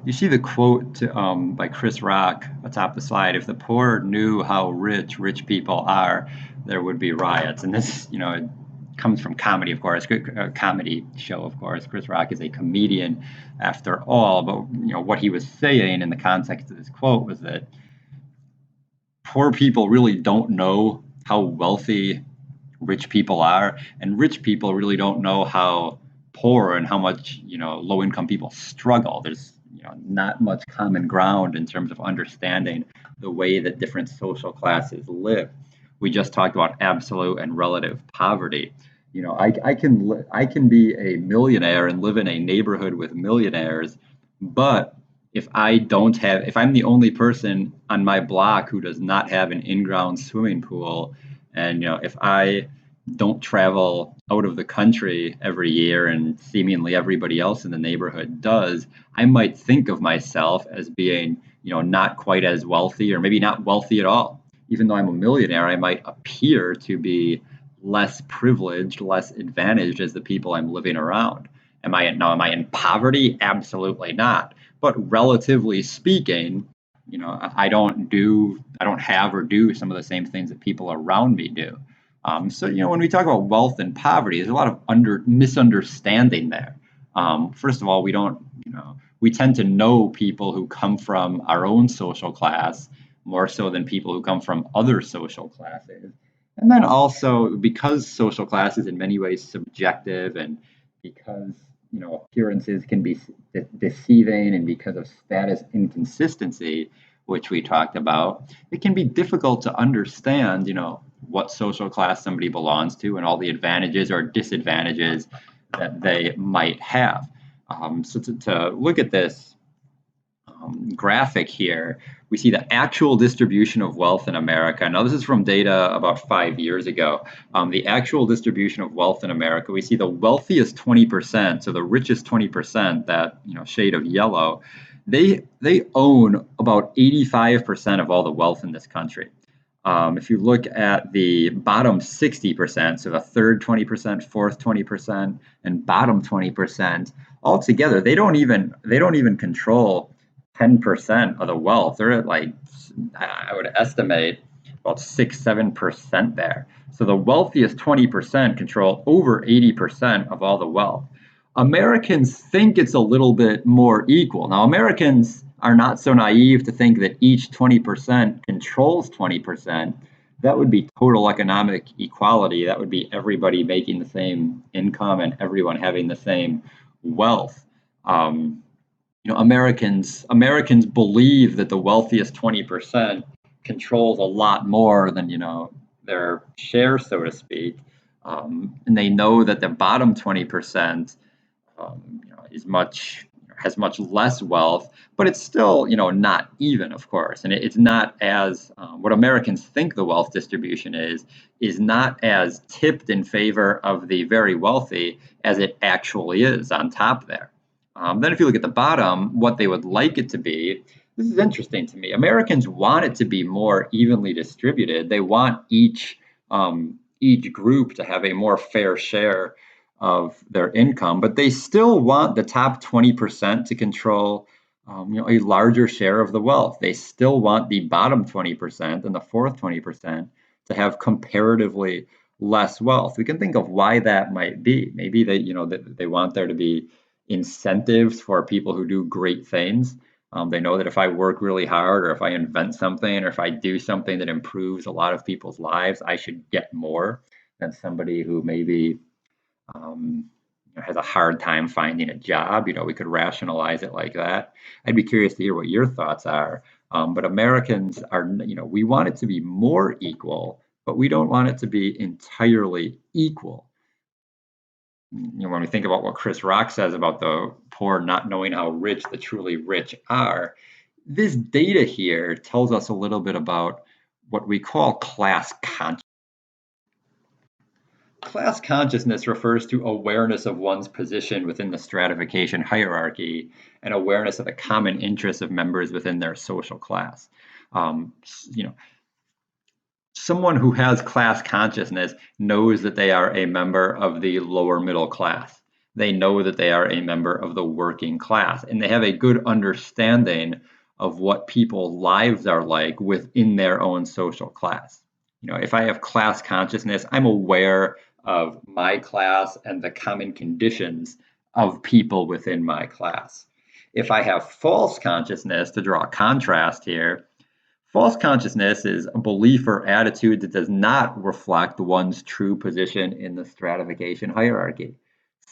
You see the quote by Chris Rock atop the slide. If the poor knew how rich people are, there would be riots. And this, it comes from comedy, of course, a comedy show, of course. Chris Rock is a comedian after all. But, what he was saying in the context of this quote was that poor people really don't know how wealthy rich people are, and rich people really don't know how poor and how much low income people struggle. There's not much common ground in terms of understanding the way that different social classes live. We just talked about absolute and relative poverty. I can be a millionaire and live in a neighborhood with millionaires, but if I'm the only person on my block who does not have an in-ground swimming pool, and if I don't travel out of the country every year and seemingly everybody else in the neighborhood does, I might think of myself as being, not quite as wealthy or maybe not wealthy at all. Even though I'm a millionaire, I might appear to be less privileged, less advantaged as the people I'm living around. Am I in poverty? Absolutely not. But relatively speaking, I don't have or do some of the same things that people around me do. So when we talk about wealth and poverty, there's a lot of misunderstanding there. First of all, we tend to know people who come from our own social class more so than people who come from other social classes. And then also, because social class is in many ways subjective, and because appearances can be deceiving, and because of status inconsistency, which we talked about, it can be difficult to understand, what social class somebody belongs to and all the advantages or disadvantages that they might have. So to look at this graphic here, we see the actual distribution of wealth in America. Now, this is from data about 5 years ago. The actual distribution of wealth in America, we see the wealthiest 20%, so the richest 20%, that shade of yellow, they own about 85% of all the wealth in this country. If you look at the bottom 60%, so the third 20%, fourth 20%, and bottom 20%, altogether, they don't even control 10% of the wealth. They're at, like, I would estimate about 6, 7% there. So the wealthiest 20% control over 80% of all the wealth. Americans think it's a little bit more equal. Now, Americans are not so naive to think that each 20% controls 20%. That would be total economic equality. That would be everybody making the same income and everyone having the same wealth. Americans believe that the wealthiest 20% controls a lot more than their share, so to speak, and they know that the bottom 20% is much has much less wealth, but it's still not even, of course, and it's not as what Americans think the wealth distribution is not as tipped in favor of the very wealthy as it actually is on top there. Then, if you look at the bottom, what they would like it to be, this is interesting to me. Americans want it to be more evenly distributed. They want each group to have a more fair share of their income, but they still want the top 20% to control a larger share of the wealth. They still want the bottom 20% and the fourth 20% to have comparatively less wealth. We can think of why that might be. Maybe they want there to be incentives for people who do great things. They know that if I work really hard, or if I invent something, or if I do something that improves a lot of people's lives, I should get more than somebody who maybe has a hard time finding a job. We could rationalize it like that. I'd be curious to hear what your thoughts are. But Americans we want it to be more equal, but we don't want it to be entirely equal. When we think about what Chris Rock says about the poor not knowing how rich the truly rich are, this data here tells us a little bit about what we call class consciousness. Class consciousness refers to awareness of one's position within the stratification hierarchy and awareness of the common interests of members within their social class. You know, Someone who has class consciousness knows that they are a member of the lower middle class. they know that they are a member of the working class, and they have a good understanding of what people's lives are like within their own social class. If I have class consciousness, I'm aware of my class and the common conditions of people within my class. If I have false consciousness, to draw a contrast here, false consciousness is a belief or attitude that does not reflect one's true position in the stratification hierarchy.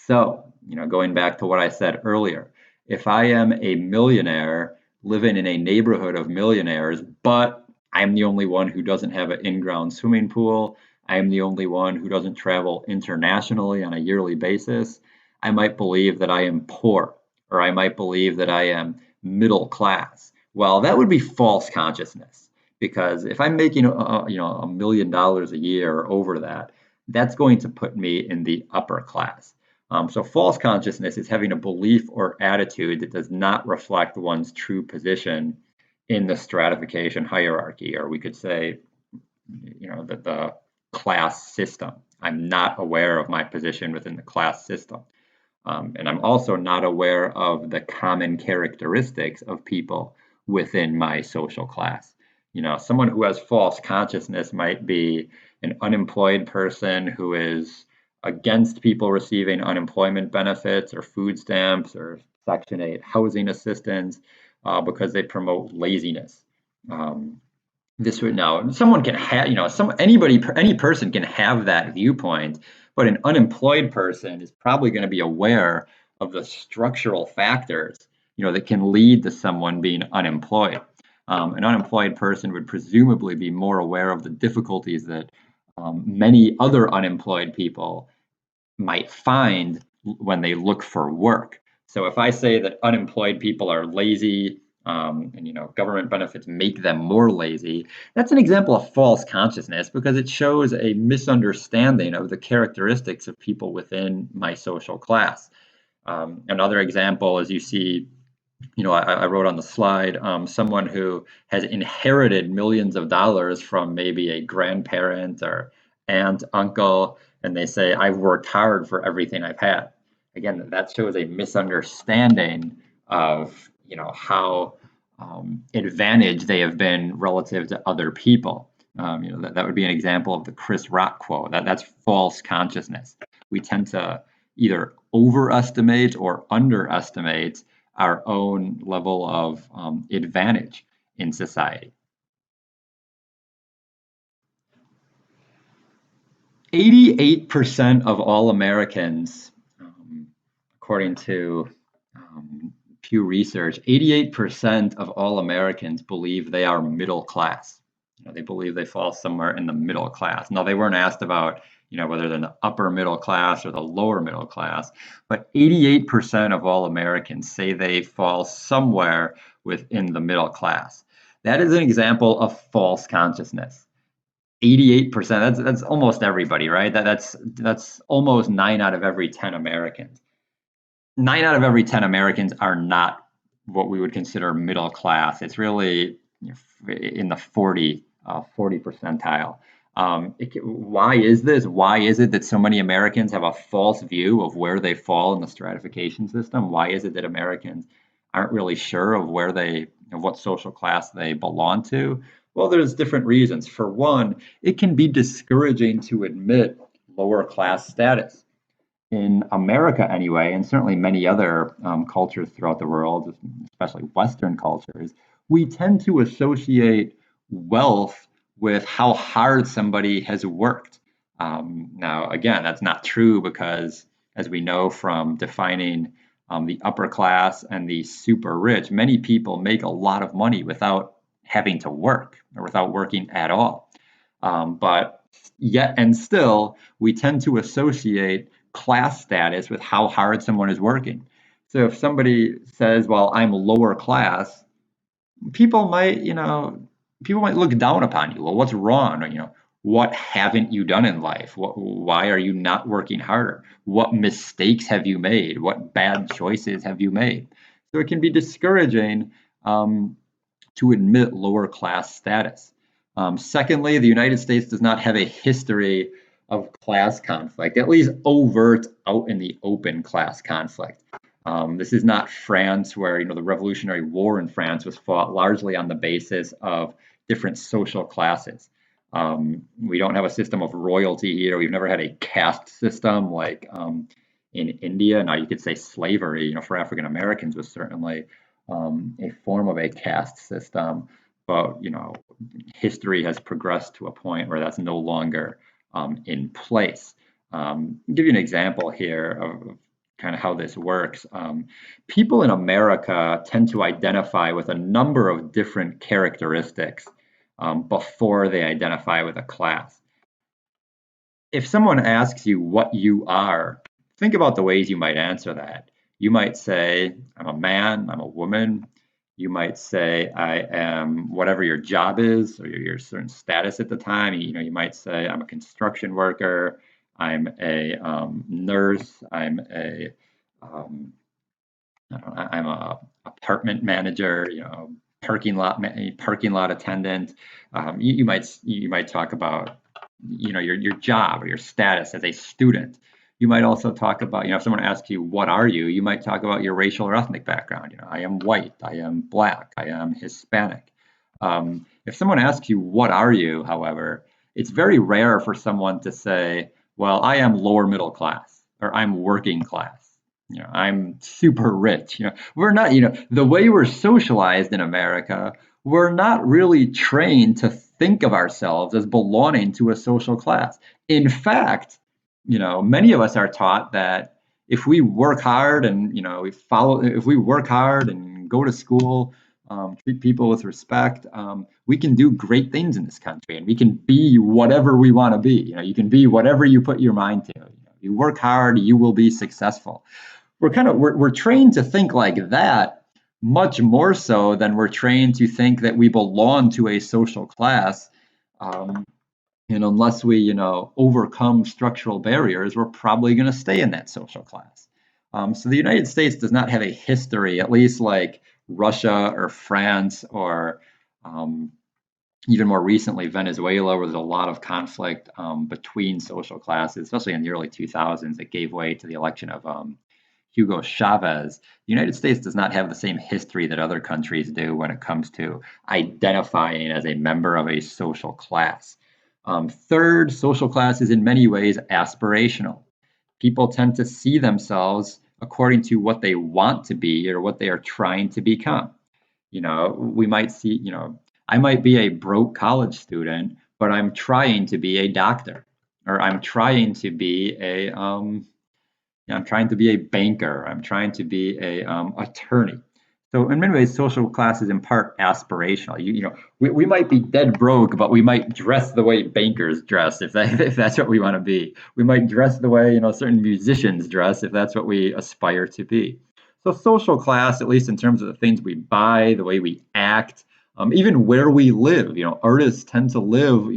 So, going back to what I said earlier, if I am a millionaire living in a neighborhood of millionaires, but I'm the only one who doesn't have an in-ground swimming pool, I am the only one who doesn't travel internationally on a yearly basis, I might believe that I am poor, or I might believe that I am middle class. Well, that would be false consciousness, because if I'm making $1 million a year or over that, that's going to put me in the upper class. So false consciousness is having a belief or attitude that does not reflect one's true position in the stratification hierarchy, or we could say, that the class system. I'm not aware of my position within the class system. And I'm also not aware of the common characteristics of people within my social class. Someone who has false consciousness might be an unemployed person who is against people receiving unemployment benefits or food stamps or Section 8 housing assistance because they promote laziness. This would now someone can have any person can have that viewpoint, but an unemployed person is probably going to be aware of the structural factors that can lead to someone being unemployed. An unemployed person would presumably be more aware of the difficulties that many other unemployed people might find when they look for work. So if I say that unemployed people are lazy, and government benefits make them more lazy, that's an example of false consciousness, because it shows a misunderstanding of the characteristics of people within my social class. Another example is, you see, I wrote on the slide, someone who has inherited millions of dollars from maybe a grandparent or aunt, uncle, and they say, I've worked hard for everything I've had. Again, that shows a misunderstanding of how advantaged they have been relative to other people. That would be an example of the Chris Rock quote. That's false consciousness. We tend to either overestimate or underestimate our own level of advantage in society. 88% of all Americans, according to Pew Research, 88% of all Americans believe they are middle class. They believe they fall somewhere in the middle class. Now, they weren't asked about whether they're in the upper middle class or the lower middle class, but 88% of all Americans say they fall somewhere within the middle class. That is an example of false consciousness. 88%, that's almost everybody, right? That's almost 9 out of every 10 Americans. 9 out of every 10 Americans are not what we would consider middle class. It's really in the 40 percentile. Why is this? Why is it that so many Americans have a false view of where they fall in the stratification system? Why is it that Americans aren't really sure of what social class they belong to? Well, there's different reasons. For one, it can be discouraging to admit lower class status. In America anyway, and certainly many other cultures throughout the world, especially Western cultures, we tend to associate wealth with how hard somebody has worked. Now, again, that's not true, because as we know from defining the upper class and the super rich, many people make a lot of money without having to work or without working at all. But yet and still, we tend to associate class status with how hard someone is working. So if somebody says, well, I'm lower class, people might look down upon you. Well, what's wrong? Or, what haven't you done in life? Why are you not working harder? What mistakes have you made? What bad choices have you made? So it can be discouraging to admit lower class status. Secondly, the United States does not have a history of class conflict, at least overt, out in the open class conflict. This is not France, where the Revolutionary War in France was fought largely on the basis of different social classes. We don't have a system of royalty here. We've never had a caste system like in India. Now you could say slavery, for African Americans was certainly a form of a caste system, but history has progressed to a point where that's no longer in place. I'll give you an example here of kind of how this works. People in America tend to identify with a number of different characteristics before they identify with a class. If someone asks you what you are, think about the ways you might answer that. You might say, I'm a man, I'm a woman. You might say, I am whatever your job is or your certain status at the time. You might say, I'm a construction worker, I'm a nurse, I'm I'm a apartment manager, parking lot attendant. You might talk about your job or your status as a student. You might also talk about, if someone asks you, what are you? You might talk about your racial or ethnic background. I am white, I am black, I am Hispanic. If someone asks you, what are you, however, it's very rare for someone to say, well, I am lower middle class or I'm working class. I'm super rich. We're not, the way we're socialized in America, we're not really trained to think of ourselves as belonging to a social class. In fact, many of us are taught that if we work hard and if we work hard and go to school, treat people with respect, we can do great things in this country, and we can be whatever we want to be. You can be whatever you put your mind to. You work hard, you will be successful. We're trained to think like that, much more so than we're trained to think that we belong to a social class. And unless we, overcome structural barriers, we're probably going to stay in that social class. So the United States does not have a history, at least like Russia or France or even more recently Venezuela, where there's a lot of conflict between social classes, especially in the early 2000s. That gave way to the election of Hugo Chavez. The United States does not have the same history that other countries do when it comes to identifying as a member of a social class. Third, social class is in many ways aspirational. People tend to see themselves according to what they want to be or what they are trying to become. We might see, I might be a broke college student, but I'm trying to be a doctor, or I'm trying to be I'm trying to be a banker. I'm trying to be a attorney. So in many ways, social class is in part aspirational. We might be dead broke, but we might dress the way bankers dress if that's what we want to be. We might dress the way certain musicians dress if that's what we aspire to be. So social class, at least in terms of the things we buy, the way we act, even where we live. Artists tend to live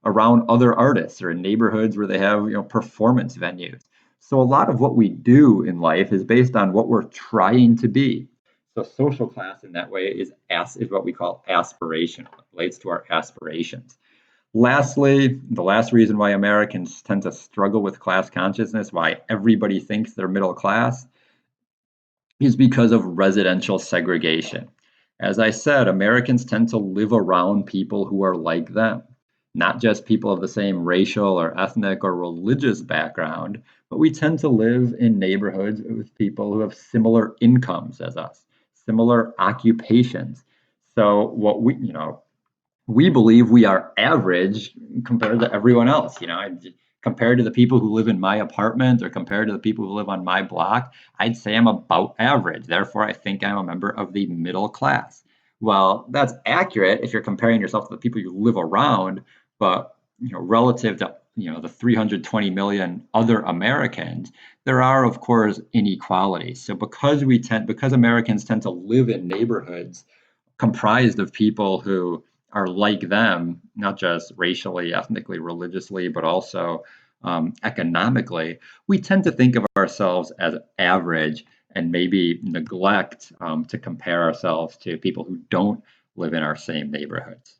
around other artists or in neighborhoods where they have performance venues. So a lot of what we do in life is based on what we're trying to be. So social class in that way is what we call aspirational. It relates to our aspirations. Lastly, the last reason why Americans tend to struggle with class consciousness, why everybody thinks they're middle class, is because of residential segregation. As I said, Americans tend to live around people who are like them, not just people of the same racial or ethnic or religious background, but we tend to live in neighborhoods with people who have similar incomes as us, similar occupations. So we believe we are average compared to everyone else. Compared to the people who live in my apartment or compared to the people who live on my block, I'd say I'm about average. Therefore, I think I'm a member of the middle class. Well, that's accurate if you're comparing yourself to the people you live around, but relative to the 320 million other Americans, there are of course inequalities. So because Americans tend to live in neighborhoods comprised of people who are like them, not just racially, ethnically, religiously, but also economically, we tend to think of ourselves as average and maybe neglect to compare ourselves to people who don't live in our same neighborhoods.